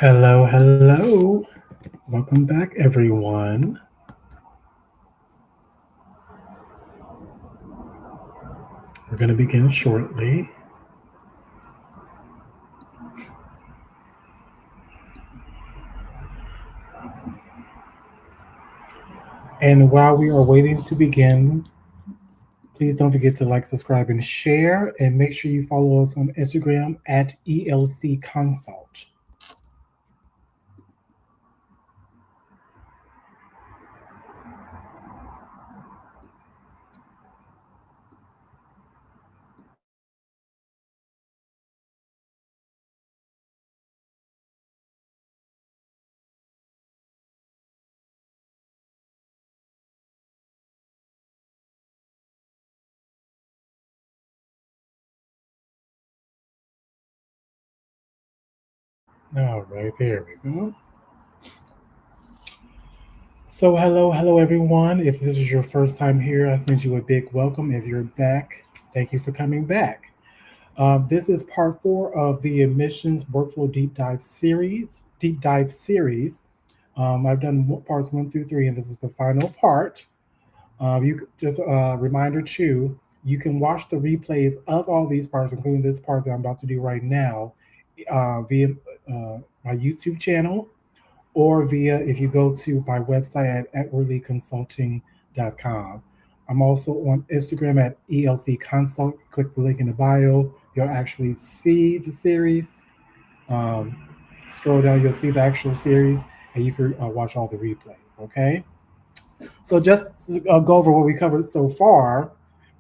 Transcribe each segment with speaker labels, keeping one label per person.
Speaker 1: Hello, hello. Welcome back, everyone. We're going to begin shortly. And while we are waiting to begin, please don't forget to like, subscribe, and share. And make sure you follow us on Instagram at ELC Consult. All right, there we go. So, hello, everyone. If this is your first time here, I send you a big welcome. If you're back, thank you for coming back. This is part four of the admissions workflow deep dive series. I've done parts one through three, and this is the final part. You just a reminder too. You can watch the replays of all these parts, including this part that I'm about to do right now, via my YouTube channel or via if you go to my website at edwardleeconsulting.com. I'm also on Instagram at ELC Consult. Click the link in the bio. You'll actually see the series. Um, Scroll down, you'll see the actual series, and you can watch all the replays. Okay. So just to go over what we covered so far,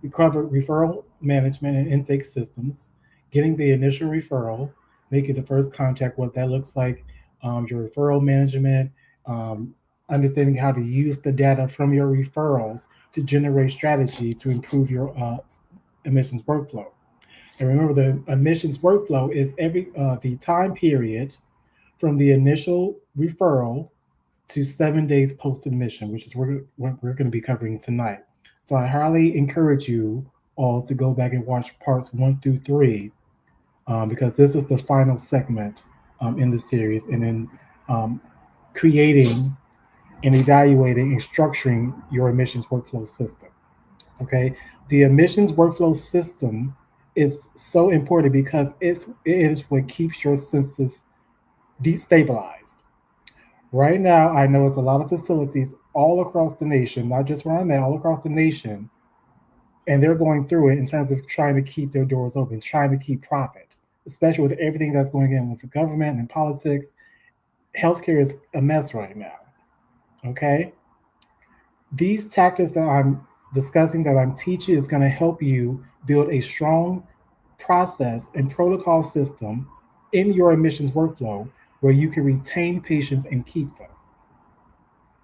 Speaker 1: we covered referral management and intake systems, getting the initial referral, making the first contact, what that looks like, your referral management, um, understanding how to use the data from your referrals to generate strategy to improve your admissions workflow. And remember, the admissions workflow is the time period from the initial referral to 7 days post admission, which is what we're going to be covering tonight. So I highly encourage you all to go back and watch parts one through three, because this is the final segment in the series, and in um, creating and evaluating and structuring your admissions workflow system. Okay, the admissions workflow system is so important because it is what keeps your census destabilized. Right now, I know it's a lot of facilities all across the nation, not just where I'm at, all across the nation, and they're going through it in terms of trying to keep their doors open, trying to keep profit, especially with everything that's going on with the government and politics. Healthcare is a mess right now. Okay? These tactics that I'm discussing, that I'm teaching, is going to help you build a strong process and protocol system in your admissions workflow where you can retain patients and keep them.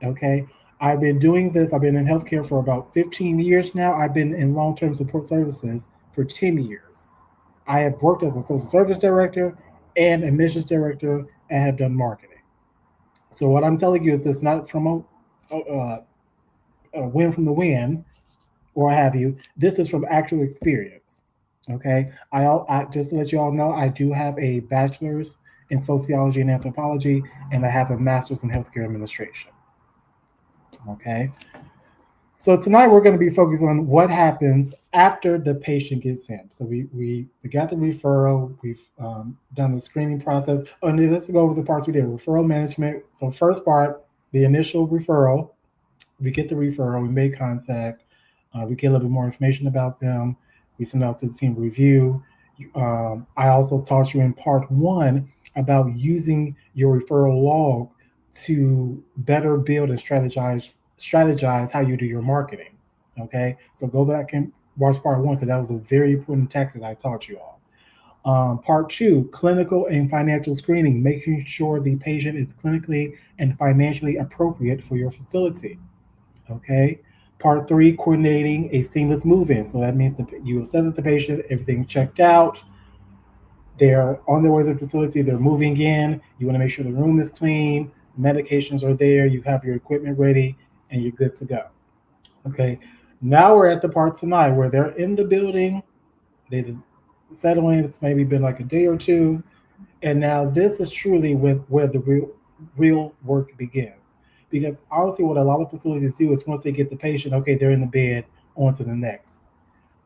Speaker 1: Okay. I've been doing this. I've been in healthcare for about 15 years now. I've been in long term support services for 10 years. I have worked as a social service director and admissions director and have done marketing. So, what I'm telling you is this not from a win from the wind or what have you. This is from actual experience. Okay. I just to let you all know, I do have a bachelor's in sociology and anthropology, and I have a master's in healthcare administration. Okay. So tonight we're going to be focused on what happens after the patient gets in. So we got the referral, we've done the screening process. Oh, and let's go over the parts we did. Referral management. So first part, the initial referral, we get the referral, we make contact, we get a little bit more information about them, we send out to the team review. I also taught you in part one about using your referral log to better build and strategize how you do your marketing. Okay, so go back and watch part one because that was a very important tactic I taught you all. Part two, clinical and financial screening, making sure the patient is clinically and financially appropriate for your facility. Okay. Part three, coordinating a seamless move in. So that means that you accept the patient, everything checked out, they're on their way to the facility, they're moving in. You want to make sure the room is clean, medications are there, you have your equipment ready, and you're good to go. Okay. Now we're at the part tonight where they're in the building, they settle in, it's maybe been like a day or two. And now this is truly with where the real work begins. Because honestly, what a lot of facilities do is once they get the patient, okay, they're in the bed, on to the next.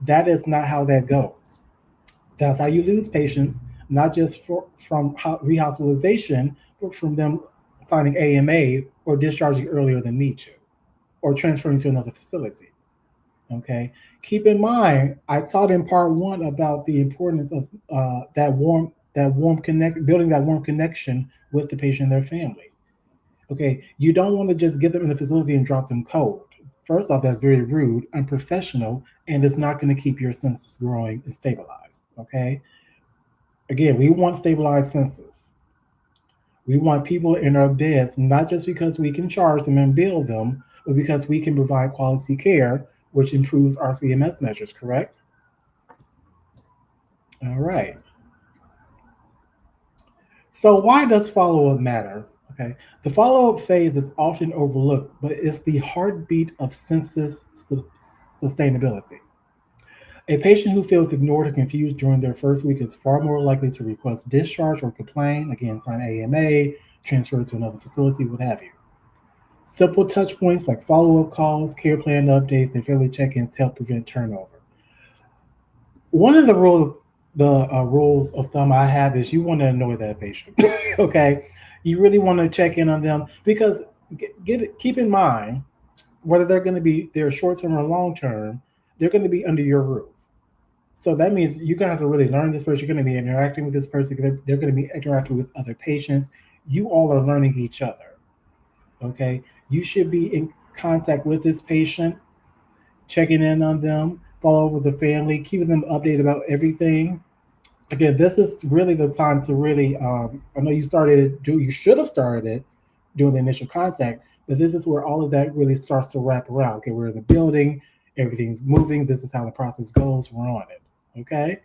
Speaker 1: That is not how that goes. That's how you lose patients, not just from rehospitalization, but from them signing AMA or discharging earlier than need to, or transferring to another facility. Okay. Keep in mind, I taught in part one about the importance of that warm connect, building that warm connection with the patient and their family. Okay, you don't want to just get them in the facility and drop them cold. First off, that's very rude, unprofessional, and it's not going to keep your census growing and stabilized. Okay, again, we want stabilized census. We want people in our beds not just because we can charge them and bill them, but because we can provide quality care, which improves our CMS measures. Correct? All right. So why does follow-up matter? Okay, the follow-up phase is often overlooked, but it's the heartbeat of census sustainability. A patient who feels ignored or confused during their first week is far more likely to request discharge or complain, again, sign AMA, transfer to another facility, what have you. Simple touch points like follow-up calls, care plan updates, and family check-ins help prevent turnover. One of the rules of thumb I have is you want to annoy that patient. Okay, you really want to check in on them because keep in mind whether they're going to be there short term or long term, they're going to be under your roof. So that means you're going to have to really learn this person. You're going to be interacting with this person. They're going to be interacting with other patients. You all are learning each other. Okay, you should be in contact with this patient, checking in on them, follow up with the family, keeping them updated about everything. Again, this is really the time to really. I know you should have started it doing the initial contact, but this is where all of that really starts to wrap around. Okay, we're in the building, everything's moving. This is how the process goes. We're on it. Okay,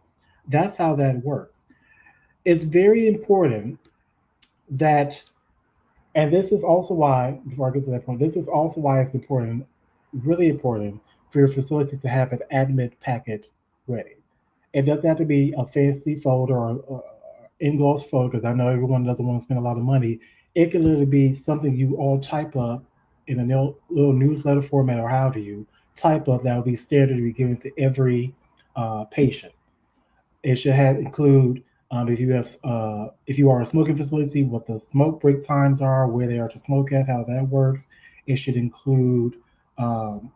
Speaker 1: that's how that works. It's very important that, and this is also why, before I get to that point, this is also why it's important, really important, for your facility to have an admit packet ready. It doesn't have to be a fancy folder or engrossed photo because I know everyone doesn't want to spend a lot of money. It can literally be something you all type up in a little newsletter format or however you type up that will be standard to be given to every patient. It should have include if you are a smoking facility, what the smoke break times are, where they are to smoke at, how that works. It should include um,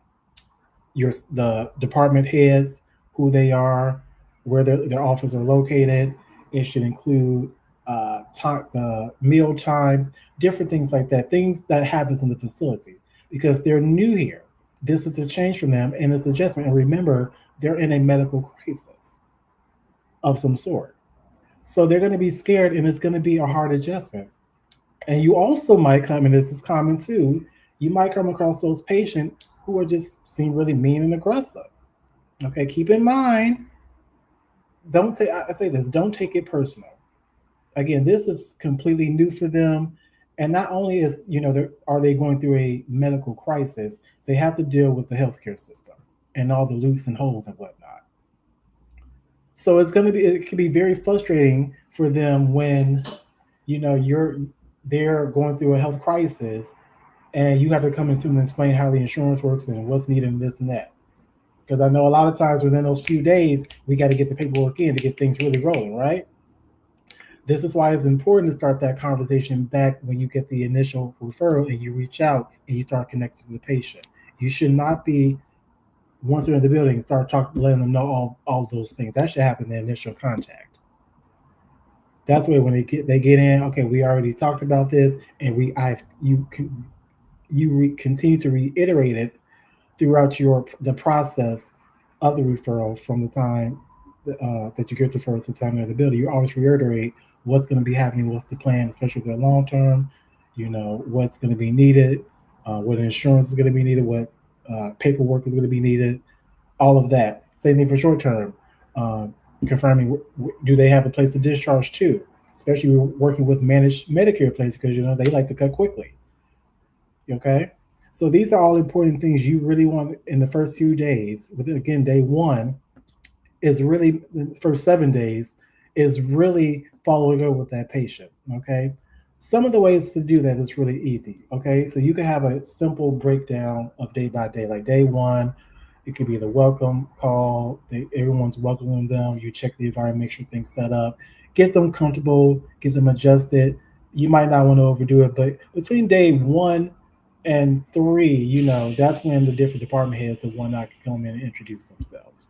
Speaker 1: the department heads, who they are, where their offices are located. It should include the meal times, different things like that, things that happens in the facility because they're new here. This is a change from them and it's adjustment. And remember, they're in a medical crisis of some sort. So they're going to be scared and it's going to be a hard adjustment. And you also might come, and this is common too, you might come across those patients who are just seem really mean and aggressive. Okay, keep in mind, don't take I say this, don't take it personal. Again, this is completely new for them. And not only are they going through a medical crisis, they have to deal with the healthcare system and all the loops and holes and whatnot. So it can be very frustrating for them when they're going through a health crisis and you have to come into and explain how the insurance works and what's needed and this and that. Because I know a lot of times within those few days, we got to get the paperwork in to get things really rolling, right? This is why it's important to start that conversation back when you get the initial referral and you reach out and you start connecting to the patient. You should not be, once they're in the building, start talking, letting them know all those things. That should happen in the initial contact. That's where when they get in. Okay, we already talked about this, and continue to reiterate it throughout the process of the referral from the time that you get referred to the time they're in the building. You always reiterate what's going to be happening, what's the plan, especially for the long term. What's going to be needed, what insurance is going to be needed, what paperwork is going to be needed, all of that. Same thing for short term. Confirming do they have a place to discharge to, especially working with managed Medicare plans because they like to cut quickly. Okay, so these are all important things you really want in the first few days. With again, day one is really the first 7 days. is really following up with that patient. Okay. Some of the ways to do that is really easy. Okay. So you can have a simple breakdown of day by day, like day one, it could be the welcome call. Everyone's welcoming them. You check the environment, make sure things set up, get them comfortable, get them adjusted. You might not want to overdo it, but between day 1 and 3, that's when the different department heads and whatnot can come in and introduce themselves.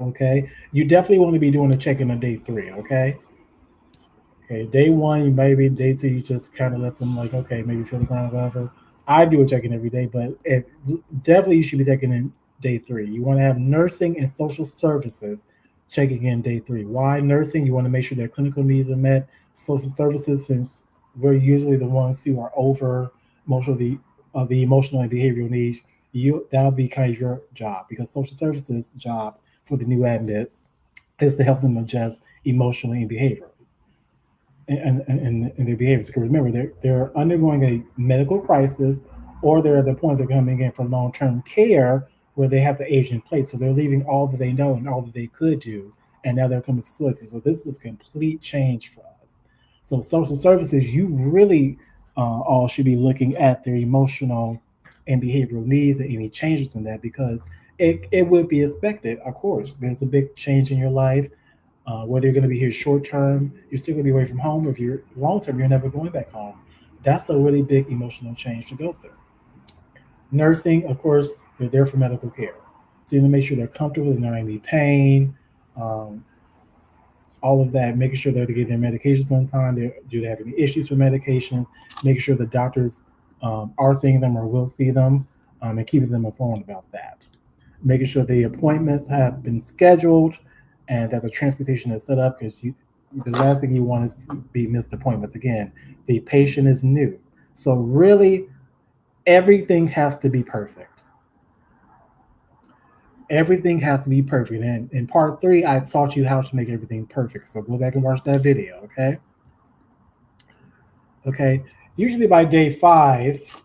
Speaker 1: Okay, you definitely want to be doing a check-in on day 3. Okay, okay, day 1, you maybe day 2, you just kind of let them like, okay, maybe feel the ground whatever. I do a check-in every day, but definitely you should be checking in day 3. You want to have nursing and social services checking in day 3. Why nursing? You want to make sure their clinical needs are met. Social services, since we're usually the ones who are over most of the emotional and behavioral needs, that'll be kind of your job, because social services job for the new admits is to help them adjust emotionally and behaviorally and their behaviors. Because remember, they're undergoing a medical crisis, or they're at the point they're coming in from long term care where they have to age in place. So they're leaving all that they know and all that they could do, and now they're coming to facilities. So this is complete change for us. So social services, you really all should be looking at their emotional and behavioral needs and any changes in that, because it would be expected. Of course, there's a big change in your life, whether you're going to be here short term, you're still going to be away from home. If you're long term, you're never going back home. That's a really big emotional change to go through. Nursing, of course, they're there for medical care. So you need to make sure they're comfortable, they're not in any pain, um, all of that, making sure that they're getting their medications on time. Do they have any issues with medication? Making sure the doctors are seeing them or will see them, and keeping them informed about that. Making sure the appointments have been scheduled and that the transportation is set up, because the last thing you want is be missed appointments. Again, the patient is new. So really everything has to be perfect. Everything has to be perfect. And in part 3, I taught you how to make everything perfect. So go back and watch that video, okay? Okay. Usually by day 5,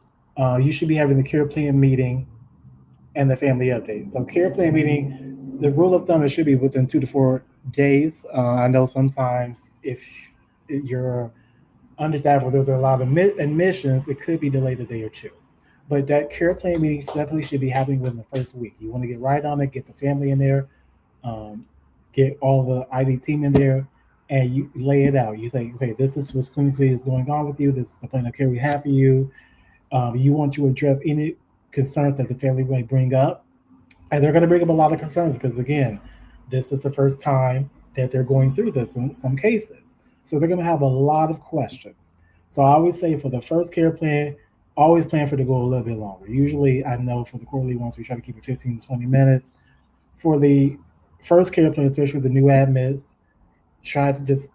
Speaker 1: you should be having the care plan meeting and the family update. So care plan meeting, the rule of thumb, it should be within 2 to 4 days. I know sometimes if you're understaffed or there's a lot of admissions, it could be delayed a day or two. But that care plan meeting definitely should be happening within the first week. You want to get right on it, get the family in there, um, get all the ID team in there, and you lay it out. You say, okay, this is what's clinically is going on with you. This is the plan of care we have for you. You want to address any concerns that the family might bring up, and they're going to bring up a lot of concerns because, again, this is the first time that they're going through this in some cases. So they're going to have a lot of questions. So I always say for the first care plan, always plan for it to go a little bit longer. Usually, I know for the quarterly ones, we try to keep it 15 to 20 minutes. For the first care plan, especially with the new admits, try to just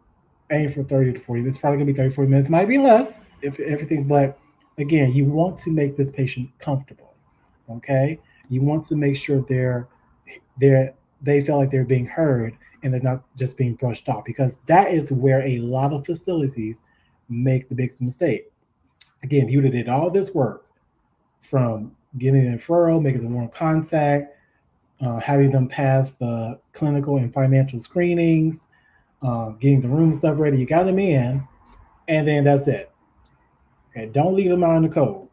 Speaker 1: aim for 30 to 40. It's probably going to be 30, 40 minutes. Might be less if everything, but again, you want to make this patient comfortable. Okay? You want to make sure they're they feel like they're being heard and they're not just being brushed off, because that is where a lot of facilities make the biggest mistake. Again, you did all this work from getting the referral, making the warm contact, having them pass the clinical and financial screenings, getting the room stuff ready. You got them in, and then that's it. Okay, don't leave them out in the cold.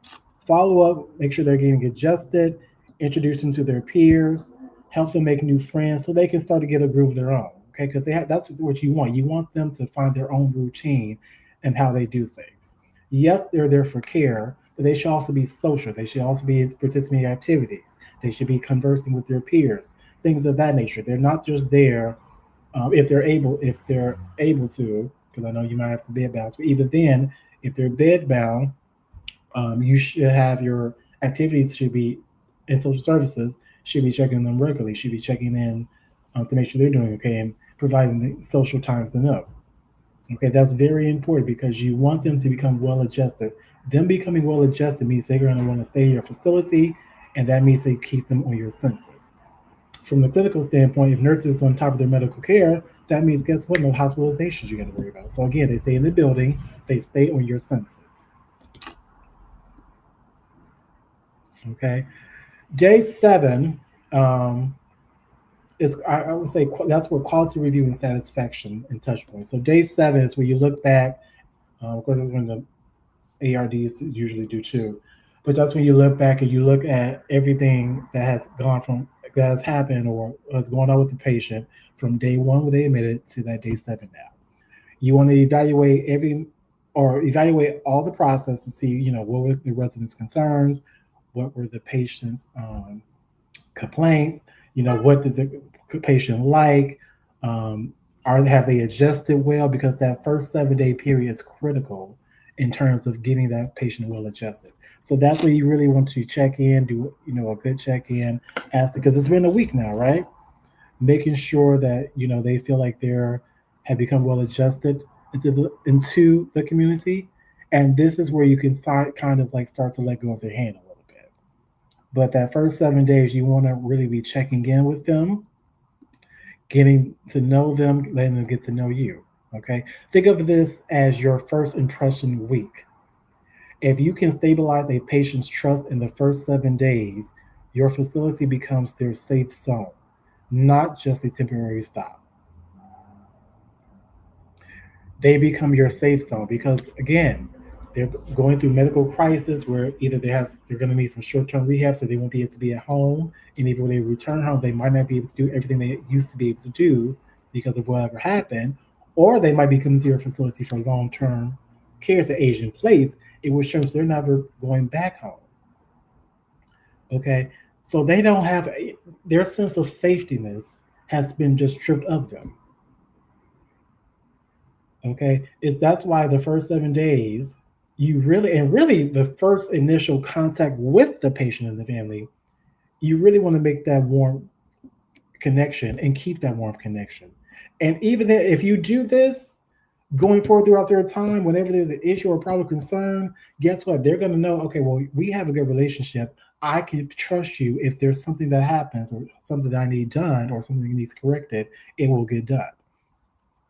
Speaker 1: Follow up, make sure they're getting adjusted, introduce them to their peers, help them make new friends so they can start to get a groove of their own. Okay, because that's what you want. You want them to find their own routine and how they do things. Yes, they're there for care, but they should also be social. They should also be participating in activities. They should be conversing with their peers, things of that nature. They're not just there if they're able to, because I know you might have to bed bound. But even then, if they're bed bound, you should have your activities should be in social services should be checking them regularly. Should be checking in to make sure they're doing okay and providing the social time to know. Okay, that's very important because you want them to become well adjusted. Them becoming well adjusted means they're going to want to stay in your facility, and that means they keep them on your census. From the clinical standpoint, if nurses on top of their medical care, that means guess what? No hospitalizations you got to worry about. So again, they stay in the building, they stay on your census. Okay. Day 7, um, I would say that's where quality review and satisfaction and touch points. So day 7 is where you look back. Of course, when the ARDs usually do too, but that's when you look back and you look at everything that has gone from that has happened or what's going on with the patient from day 1 when they admitted to that day 7 now. You want to evaluate all the process to see, what were the residents' concerns, what were the patient's complaints, what does the patient like, um, have they adjusted well, because that first 7-day period is critical in terms of getting that patient well adjusted. So that's where you really want to check in, do a good check in, ask, because it's been a week now, right? Making sure that they feel like they're have become well adjusted into the community, and this is where you can start kind of like start to let go of their hand a little bit. But that first 7 days, you want to really be checking in with them, getting to know them, letting them get to know you. Okay, think of this as your first impression week. If you can stabilize a patient's trust in the first 7 days, your facility becomes their safe zone, not just a temporary stop. They become your safe zone because again, they're going through medical crisis where either they're going to need some short-term rehab, so they won't be able to be at home, and even when they return home they might not be able to do everything they used to be able to do because of whatever happened, or they might be coming to your facility for long-term care to age in place, it will show they're never going back home. Okay, so they don't have their sense of safetyness has been just stripped of them. Okay, it's that's why the first 7 days, you really and really the first initial contact with the patient and the family, you really want to make that warm connection and keep that warm connection. And even if you do this going forward throughout their time, whenever there's an issue or problem or concern, guess what? They're going to know, okay, well, we have a good relationship. I can trust you. If there's something that happens or something that I need done or something that needs corrected, it will get done.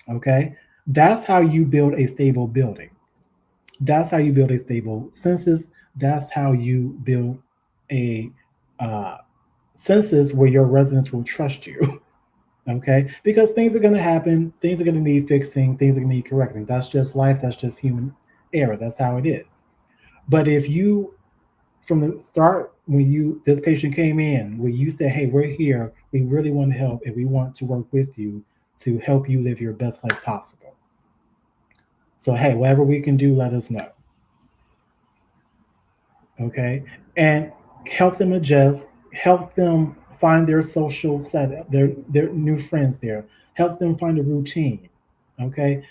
Speaker 1: Okay, that's how you build a stable building. That's how you build a stable census. That's how you build a uh, census where your residents will trust you. Okay, because things are going to happen, things are going to need fixing, things are going to need correcting. That's just life, that's just human error, that's how it is. But if you, from the start, when this patient came in, when you said, hey, we're here, we really want to help and we want to work with you to help you live your best life possible. So hey, whatever we can do, let us know. Okay, and help them adjust, help them find their social setup, their new friends there, help them find a routine. Okay,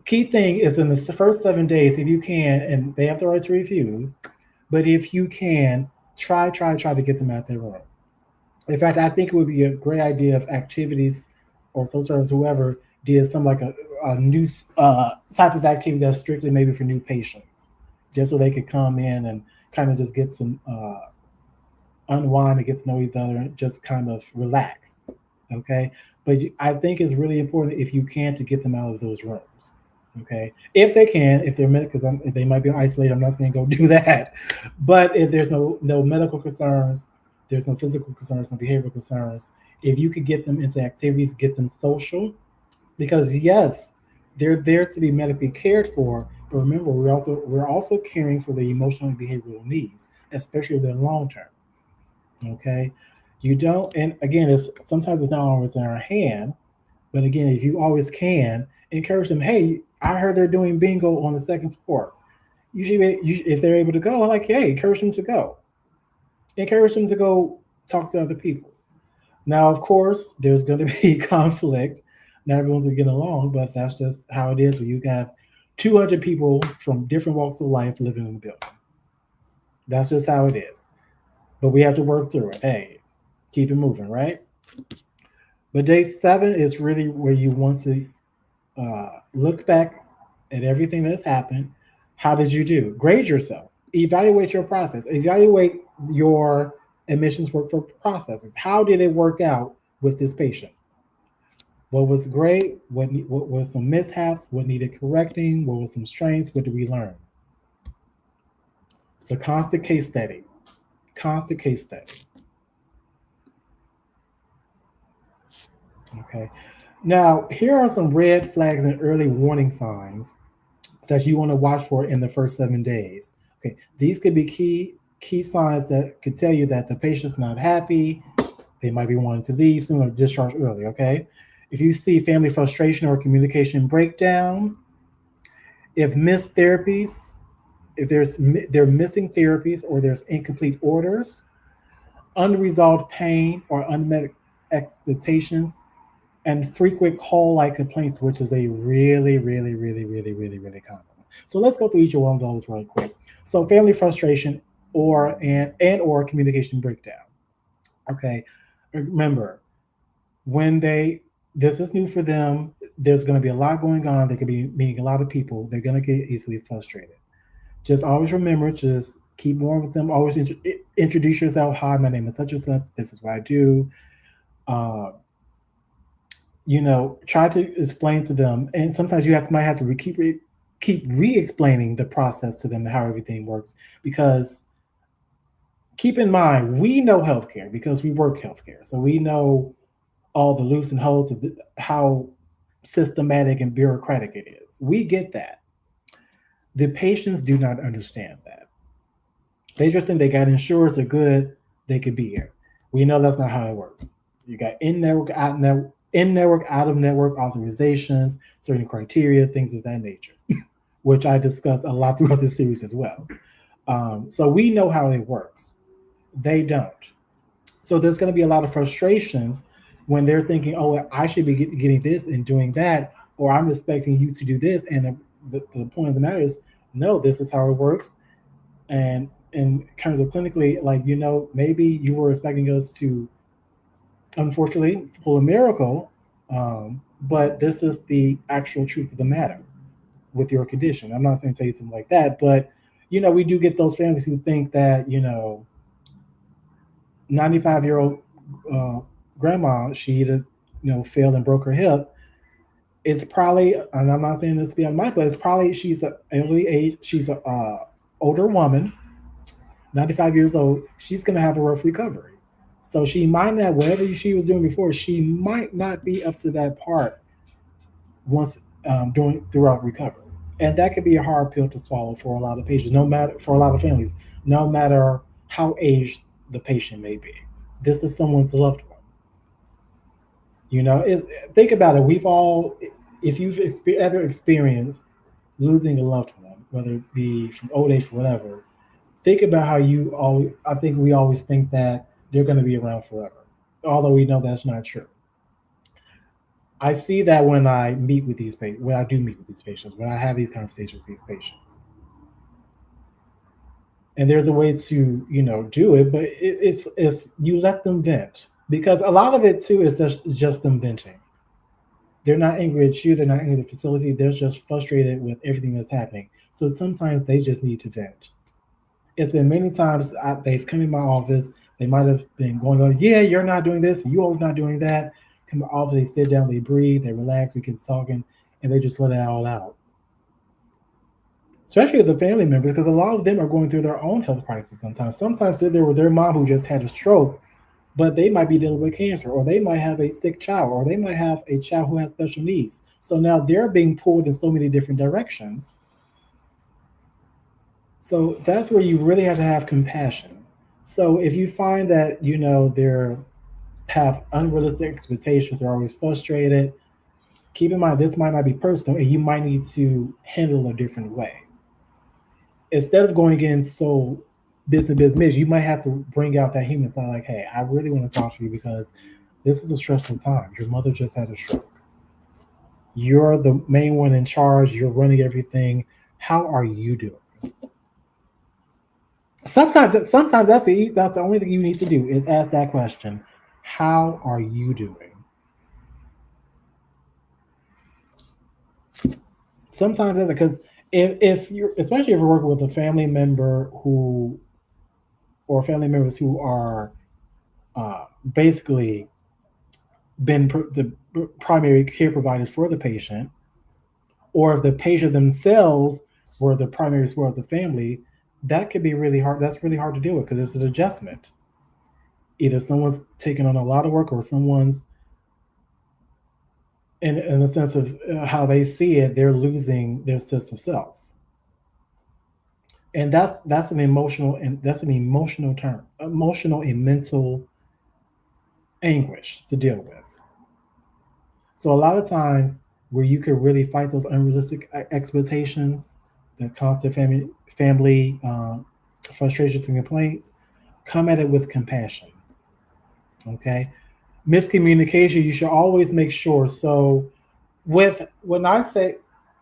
Speaker 1: key thing is in the first 7 days, if you can, and they have the right to refuse, but if you can, try to get them out their room. In fact, I think it would be a great idea if activities or social service, whoever, did some like a new type of activity that's strictly maybe for new patients, just so they could come in and kind of just get some unwind and get to know each other and just kind of relax. Okay, but I think it's really important if you can to get them out of those rooms. Okay, if they can, if they're because if they might be isolated, I'm not saying go do that, but if there's no medical concerns, there's no physical concerns, no behavioral concerns. If you could get them into activities, get them social, because yes, they're there to be medically cared for, but remember we're also caring for the emotional and behavioral needs, especially if they're long term. Okay, you don't, and again, it's sometimes it's not always in our hand, but again, if you always can encourage them, hey, I heard they're doing bingo on the second floor. Usually, if they're able to go, like, hey, encourage them to go. Encourage them to go talk to other people. Now, of course, there's going to be conflict. Not everyone's going to get along, but that's just how it is when you have 200 people from different walks of life living in the building. That's just how it is. But we have to work through it. Hey, keep it moving, right? But day 7 is really where you want to look back at everything that's happened. How did you do? Grade yourself. Evaluate your process. Evaluate your admissions work for processes. How did it work out with this patient? What was great? What was some mishaps? What needed correcting? What was some strengths? What did we learn? It's a constant case study. Constant case study. Okay. Now, here are some red flags and early warning signs that you want to watch for in the first 7 days. Okay, these could be key signs that could tell you that the patient's not happy. They might be wanting to leave soon or discharge early. Okay, if you see family frustration or communication breakdown, if missed therapies, if they're missing therapies or there's incomplete orders, unresolved pain or unmet expectations, and frequent call-like complaints, which is a really common one. So let's go through each one of those really quick. So family frustration or communication breakdown. Okay, remember when they this is new for them. There's going to be a lot going on. They could be meeting a lot of people. They're going to get easily frustrated. Just always remember, just keep warm with them. Always introduce yourself. Hi, my name is such and such. This is what I do. Uh, try to explain to them, and sometimes might have to keep re-explaining the process to them and how everything works. Because keep in mind, we know healthcare because we work healthcare, so we know all the loops and holes of how systematic and bureaucratic it is. We get that. The patients do not understand that. They just think they got insurance, they're good, they could be here. We know that's not how it works. You got in network, out of network authorizations, certain criteria, things of that nature, which I discussed a lot throughout this series as well. So we know how it works. They don't. So there's going to be a lot of frustrations when they're thinking, "Oh, I should be getting this and doing that," or "I'm expecting you to do this." And the point of the matter is, no, this is how it works. And in terms of clinically, like, maybe you were expecting us to, unfortunately, pull a miracle, but this is the actual truth of the matter with your condition. I'm not saying say something like that, but we do get those families who think that 95-year-old uh, grandma, she either failed and broke her hip. It's probably, and I'm not saying this to be on mic, but it's probably she's a elderly age. She's a older woman, 95 years old. She's gonna have a rough recovery. So she might not, whatever she was doing before, she might not be up to that part once doing throughout recovery. And that could be a hard pill to swallow for a lot of patients, no matter for a lot of families, no matter how aged the patient may be. This is someone's loved one. Think about it. We've all, if you've ever experienced losing a loved one, whether it be from old age or whatever, think about how you always. I think we always think that they're going to be around forever, although we know that's not true. I see that when I meet with these patients, when I do meet with these patients, when I have these conversations with these patients, and there's a way to do it, but it's you let them vent, because a lot of it too is just them venting. They're not angry at you. They're not angry at the facility. They're just frustrated with everything that's happening. So sometimes they just need to vent. It's been many times they've come in my office. They might have been going on, yeah, you're not doing this, and you all not doing that. Come to my office, they sit down, they breathe, they relax, we can talking, and they just let it all out. Especially with the family members, because a lot of them are going through their own health crisis sometimes. Sometimes they're there with their mom who just had a stroke, but they might be dealing with cancer, or they might have a sick child, or they might have a child who has special needs. So now they're being pulled in so many different directions. So that's where you really have to have compassion. So if you find that they're have unrealistic expectations, they're always frustrated, keep in mind this might not be personal, and you might need to handle a different way. Instead of going in so business, you might have to bring out that human side, like, hey, I really want to talk to you because this is a stressful time. Your mother just had a stroke. You're the main one in charge. You're running everything. How are you doing? Sometimes that's the only thing you need to do is ask that question. How are you doing? Sometimes that's because if you're, especially if you're working with a family member who, or family members who are basically been the primary care providers for the patient, or if the patient themselves were the primary support of the family, that could be really hard. That's really hard to deal with because it's an adjustment. Either someone's taking on a lot of work, or someone's in the sense of how they see it, they're losing their sense of self, and that's an emotional and that's an emotional term, emotional and mental anguish to deal with. So a lot of times where you can really fight those unrealistic expectations, the constant family frustrations and complaints, come at it with compassion. Okay, miscommunication. You should always make sure. So with when I say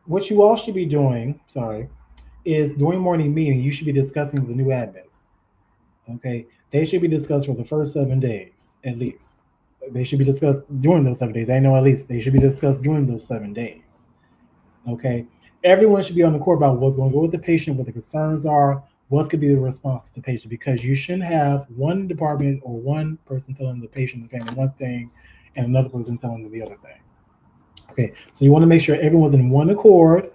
Speaker 1: what you all should be doing, sorry, is during morning meeting you should be discussing with the new admins. Okay, they should be discussed for the first 7 days at least. They should be discussed during those 7 days. I know at least they should be discussed during those 7 days. Okay, everyone should be on the court about what's going to go with the patient, what the concerns are, what's going to be the response to the patient, because you shouldn't have one department or one person telling the patient and the family one thing and another person telling them the other thing. Okay, so you want to make sure everyone's in one accord.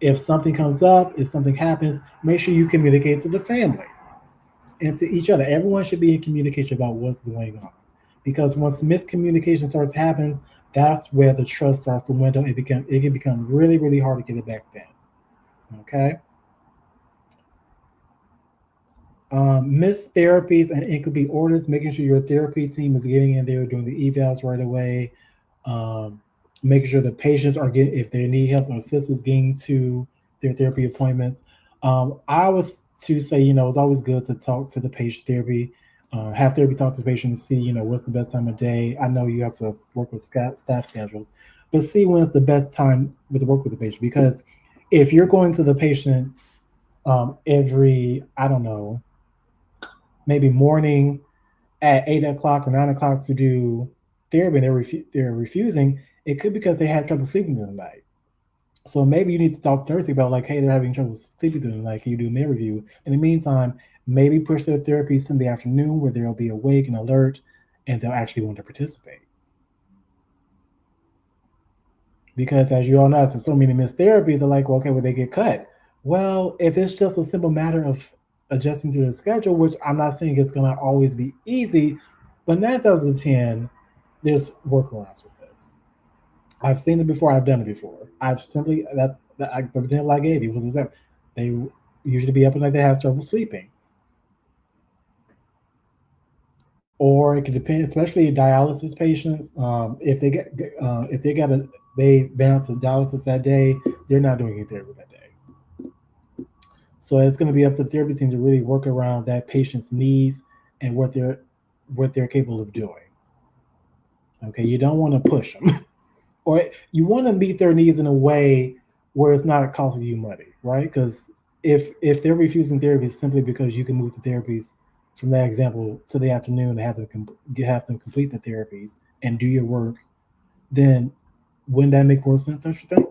Speaker 1: If something comes up, if something happens, make sure you communicate to the family and to each other. Everyone should be in communication about what's going on. Because once miscommunication starts happens, that's where the trust starts to dwindle. It can become really, really hard to get it back then. Okay. Missed therapies and incomplete orders, making sure your therapy team is getting in there doing the evals right away. Um, Making sure the patients are getting, if they need help or assistance getting to their therapy appointments. I was to say, it's always good to talk to the patient therapy, have therapy talk to the patient to see, what's the best time of day. I know you have to work with staff schedules, but see when it's the best time with work with the patient. Because if you're going to the patient every, I don't know, maybe morning at 8 o'clock or 9 o'clock to do therapy, and they're refusing, it could be because they had trouble sleeping through the night. So maybe you need to talk to Thursday about like, hey, they're having trouble sleeping through the night. Can you do a med review? In the meantime, maybe push their therapies in the afternoon where they'll be awake and alert, and they'll actually want to participate. Because as you all know, since so many missed therapies are like, well, okay, well, they get cut. Well, if it's just a simple matter of adjusting to the schedule, which I'm not saying it's going to always be easy, but 9,010, there's workarounds with this. I've seen it before. I've done it before. I've simply, the example I gave you was that they usually be up at night, they have trouble sleeping. Or it could depend, especially dialysis patients. If they got a they bounce to dialysis that day, they're not doing any therapy that day. So it's going to be up to the therapy team to really work around that patient's needs and what they're capable of doing. Okay, you don't want to push them, or you want to meet their needs in a way where it's not costing you money, right? Because if they're refusing therapy simply because you can move the therapies from that example to the afternoon and have them complete the therapies and do your work, then wouldn't that make more sense? Don't you think?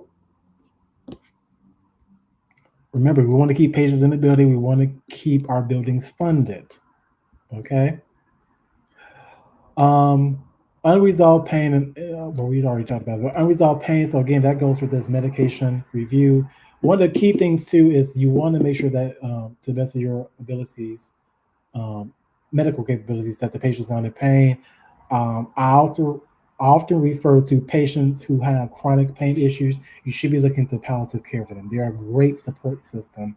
Speaker 1: Remember, we want to keep patients in the building. We want to keep our buildings funded. Okay. Um, Unresolved pain, and well, we'd already talked about it, but unresolved pain. So again, that goes with this medication review. One of the key things too is you want to make sure that, to the best of your abilities, um, medical capabilities, that the patient's not in pain. I often refer to patients who have chronic pain issues. You should be looking to palliative care for them. They are a great support system,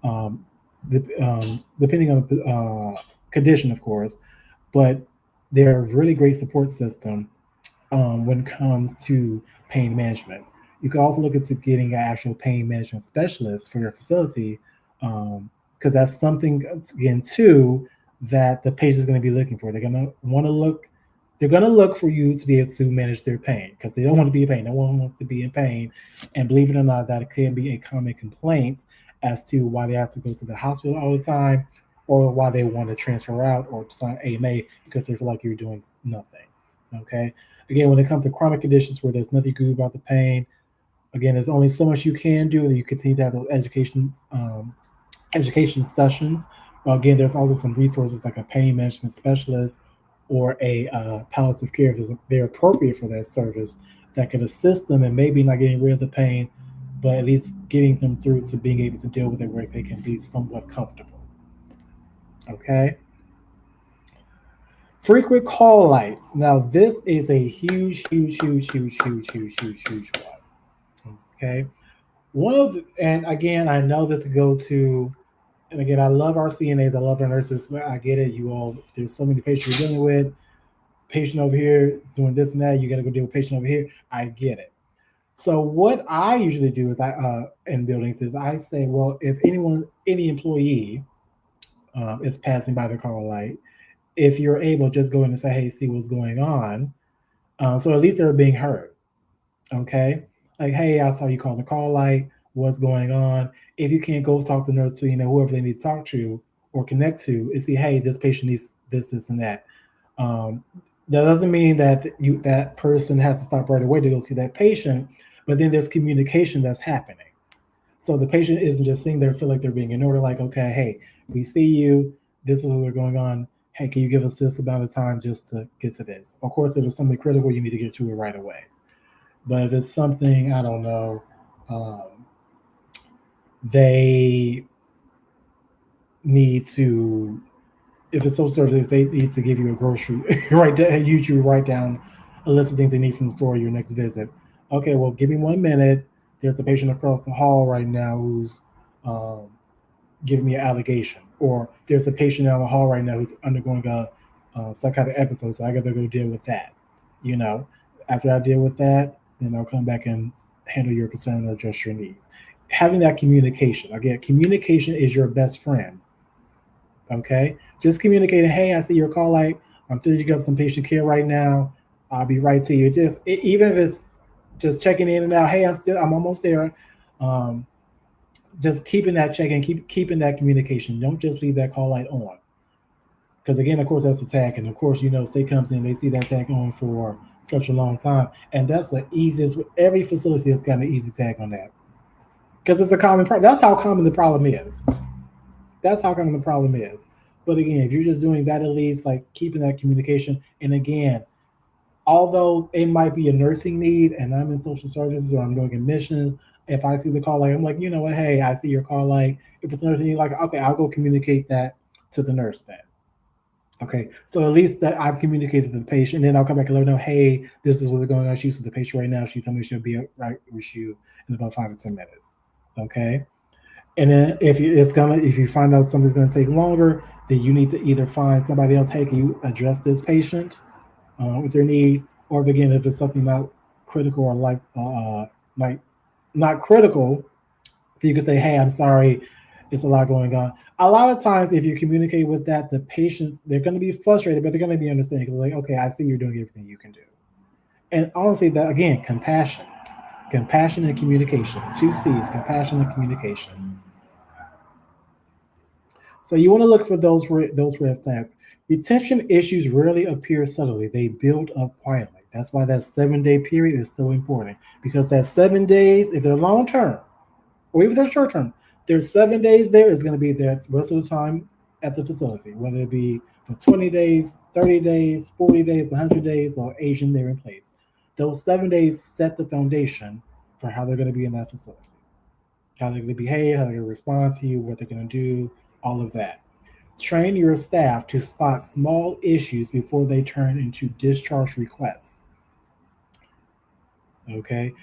Speaker 1: um, depending on the condition, of course, but they're a really great support system when it comes to pain management. You can also look into getting an actual pain management specialist for your facility, because that's something, again, too, that the patient is going to be looking for. They're going to want to look. They're going to look for you to be able to manage their pain because they don't want to be in pain. No one wants to be in pain, and believe it or not, that can be a common complaint as to why they have to go to the hospital all the time, or why they want to transfer out or sign AMA because they feel like you're doing nothing. Okay. Again, when it comes to chronic conditions where there's nothing you can do about the pain, again, there's only so much you can do. That you continue to have those education sessions. Well, again, there's also some resources like a pain management specialist or a palliative care if they're appropriate for that service that could assist them and maybe not getting rid of the pain, but at least getting them through to being able to deal with it where they can be somewhat comfortable. Okay. Frequent call lights. Now, this is a huge one. Okay. And again, I know this goes to, and again, I love our CNAs, I love our nurses, but I get it. You all, there's so many patients you're dealing with. Patient over here is doing this and that. You got to go deal with patient over here. I get it. So what I usually do is in buildings is I say, well, if any employee is passing by the call light, if you're able, just go in and say, hey, see what's going on. So at least they're being heard. Okay. Like, hey, I saw you call the call light. What's going on? If you can't go talk to the nurse, to whoever they need to talk to or connect to, and see, hey, this patient needs this, and that. Um, that doesn't mean that that person has to stop right away to go see that patient, but then there's communication that's happening. So the patient isn't just sitting there feel like they're being ignored. Like, okay, hey, we see you. This is what's going on. Hey, can you give us this amount of time just to get to this? Of course, if it's something critical, you need to get to it right away. But if it's something, I don't know, um, they need to, if it's social services, they need to give you a grocery, right? Usually write down a list of things they need from the store your next visit. Okay, well, give me 1 minute. There's a patient across the hall right now who's um, giving me an allegation, or there's a patient down the hall right now who's undergoing a psychotic episode, so I got to go deal with that. You know, after I deal with that, then I'll come back and handle your concern or address your needs. Having that communication, again, communication is your best friend. Okay, just communicating. Hey, I see your call. Like, I'm finishing up some patient care right now. I'll be right to you. Even if it's just checking in and out. Hey, I'm almost there. Um, just keeping that check in, keeping that communication. Don't just leave that call light on. Because again, of course, that's a tag, and of course, state comes in, they see that tag on for such a long time, and that's the easiest. Every facility has got an easy tag on that because it's a common problem. That's how common the problem is. That's how common the problem is. But again, if you're just doing that, at least like keeping that communication, and again, although it might be a nursing need, and I'm in social services or I'm doing admissions, if I see the call light, I'm like, you know what, hey, I see your call light. If it's a nursing need, like, okay, I'll go communicate that to the nurse then. Okay, so at least that I've communicated to the patient, and then I'll come back and let her know, hey, this is what's going on. She's with the patient right now. She told me she'll be right with you in about 5 to 10 minutes. Okay, and then if you find out something's gonna take longer, then you need to either find somebody else. Hey, can you address this patient with their need, or if again, if it's something not critical or like not critical, you can say, hey, I'm sorry, it's a lot going on. A lot of times, if you communicate with that, the patients, they're going to be frustrated, but they're going to be understanding. Like, okay, I see you're doing everything you can do. And honestly, that again, compassion and communication, two C's, compassion and communication. So you want to look for those red flags. Retention issues rarely appear subtly; they build up quietly. That's why that 7 day period is so important, because that 7 days, if they're long term, or even if they're short term, there's 7 days there is going to be there most of the time at the facility, whether it be for 20 days, 30 days, 40 days, 100 days, or Asian there in place. Those 7 days set the foundation for how they're going to be in that facility, how they're going to behave, how they're going to respond to you, what they're going to do, all of that. Train your staff to spot small issues before they turn into discharge requests. Okay,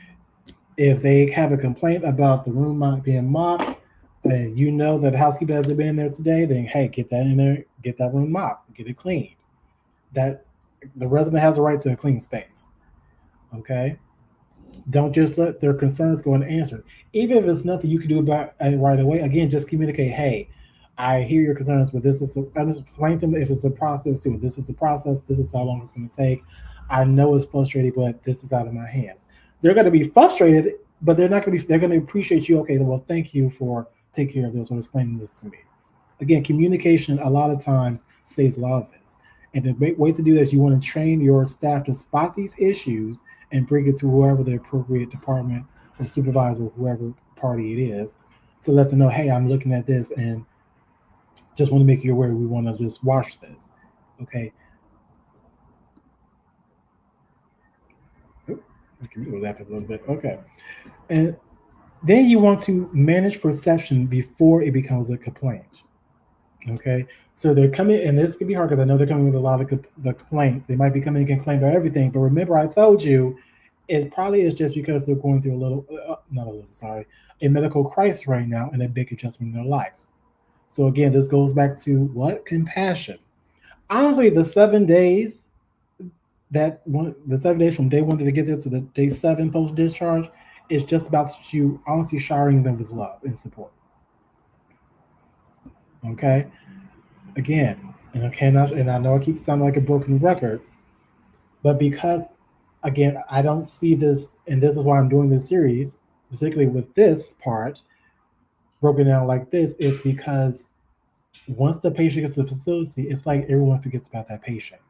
Speaker 1: if they have a complaint about the room not being mopped, and you know that the housekeeper hasn't been in there today, then hey, get that in there, get that room mopped, get it cleaned. That the resident has a right to a clean space. Okay, don't just let their concerns go unanswered. Even if it's nothing you can do about it right away, again, just communicate. Hey, I hear your concerns, but this is I just explain to them if it's a process too. This is the process. This is how long it's going to take. I know it's frustrating, but this is out of my hands. They're going to be frustrated, but they're not going to be. They're going to appreciate you. Okay, well, thank you for taking care of this or explaining this to me. Again, communication a lot of times saves a lot of this. And the great way to do this, you want to train your staff to spot these issues and bring it to whoever the appropriate department or supervisor or whoever party it is to let them know, hey, I'm looking at this and just want to make you aware we want to just watch this. Okay. My computer was active a little bit. Okay. And then you want to manage perception before it becomes a complaint. Okay, so they're coming, and this could be hard because I know they're coming with a lot of the complaints. They might be coming and complaining about everything, but remember, I told you, it probably is just because they're going through a little, not a little, sorry, a medical crisis right now and a big adjustment in their lives. So again, this goes back to what? Compassion. Honestly, the 7 days the 7 days from day one that they get there to the day seven post discharge is just about you honestly showering them with love and support. Okay, again, and I know I keep sounding like a broken record, but because again I don't see this, and this is why I'm doing this series, particularly with this part broken down like this, is because once the patient gets to the facility, it's like everyone forgets about that patient,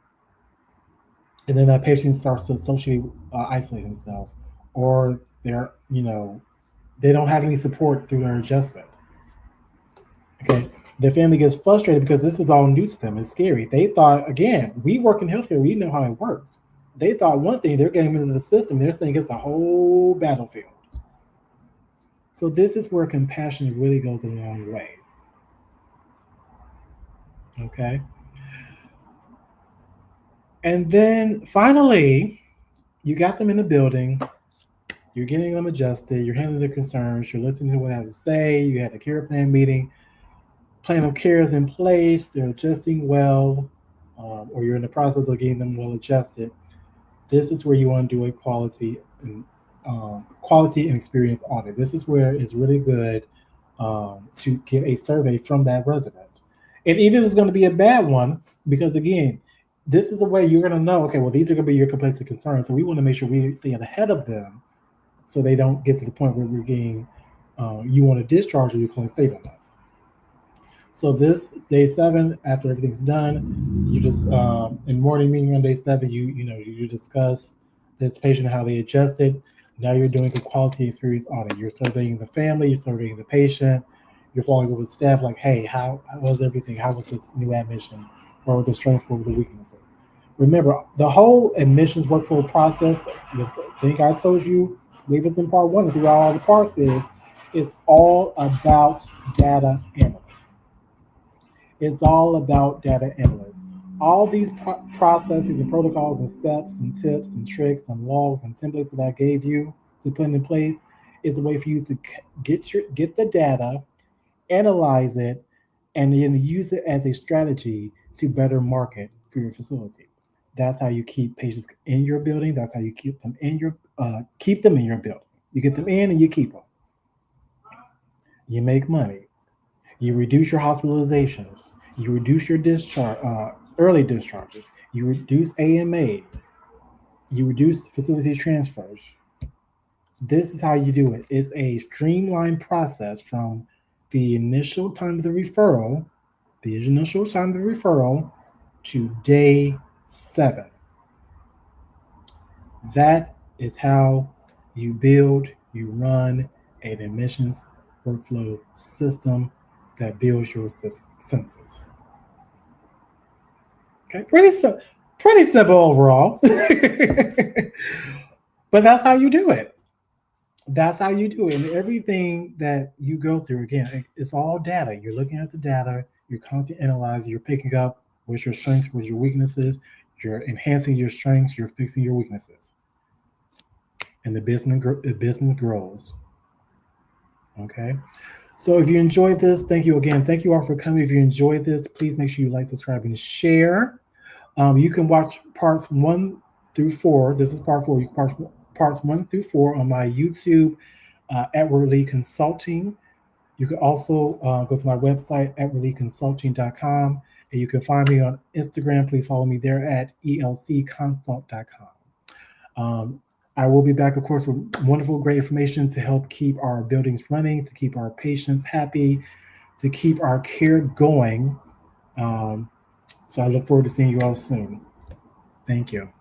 Speaker 1: and then that patient starts to socially isolate himself, or they're they don't have any support through their adjustment. Okay, the family gets frustrated because this is all new to them. It's scary. They thought, again, we work in healthcare, we know how it works. They thought one thing, they're getting into the system, they're saying it's a whole battlefield. So this is where compassion really goes a long way. Okay, and then finally, you got them in the building. You're getting them adjusted. You're handling their concerns. You're listening to what they have to say. You had a care plan meeting. Plan of care is in place. They're adjusting well, or you're in the process of getting them well adjusted. This is where you want to do a quality and experience audit. This is where it's really good to get a survey from that resident. And even if it's going to be a bad one, because again, this is a way you're going to know, okay, well, these are going to be your complaints and concerns. So we want to make sure we stay ahead of them so they don't get to the point where we're getting, you want to discharge or you claim state on us. So this day seven, after everything's done, you just in morning meeting on day seven, you discuss this patient, how they adjusted. Now you're doing a quality experience audit. You're surveying the family, you're surveying the patient, you're following up with staff like, hey, how was everything? How was this new admission? What were the strengths? What were the weaknesses? Remember, the whole admissions workflow process, the thing I told you, leave it in part one and throughout all the parts is all about data analysis. It's all about data analysts. All these processes and protocols and steps and tips and tricks and logs and templates that I gave you to put in place is a way for you to get the data, analyze it, and then use it as a strategy to better market for your facility. That's how you keep patients in your building. That's how you keep them in your building. You get them in and you keep them. You make money. You reduce your hospitalizations. You reduce your early discharges. You reduce AMAs. You reduce facility transfers. This is how you do it. It's a streamlined process from the initial time of the referral to day seven. That is how you build, you run an admissions workflow system that builds your census. Okay, pretty simple overall, but that's how you do it. That's how you do it, and everything that you go through, again, it's all data. You're looking at the data, you're constantly analyzing, you're picking up with your strengths, with your weaknesses, you're enhancing your strengths, you're fixing your weaknesses, and the business grows. Okay. So if you enjoyed this, thank you again. Thank you all for coming. If you enjoyed this, please make sure you like, subscribe, and share. You can watch parts 1 through 4. This is part 4. You can watch parts 1 through 4 on my YouTube, Edward Lee Consulting. You can also go to my website, edwardleeconsulting.com, and you can find me on Instagram. Please follow me there at elcconsult.com. I will be back, of course, with wonderful, great information to help keep our buildings running, to keep our patients happy, to keep our care going. So I look forward to seeing you all soon. Thank you.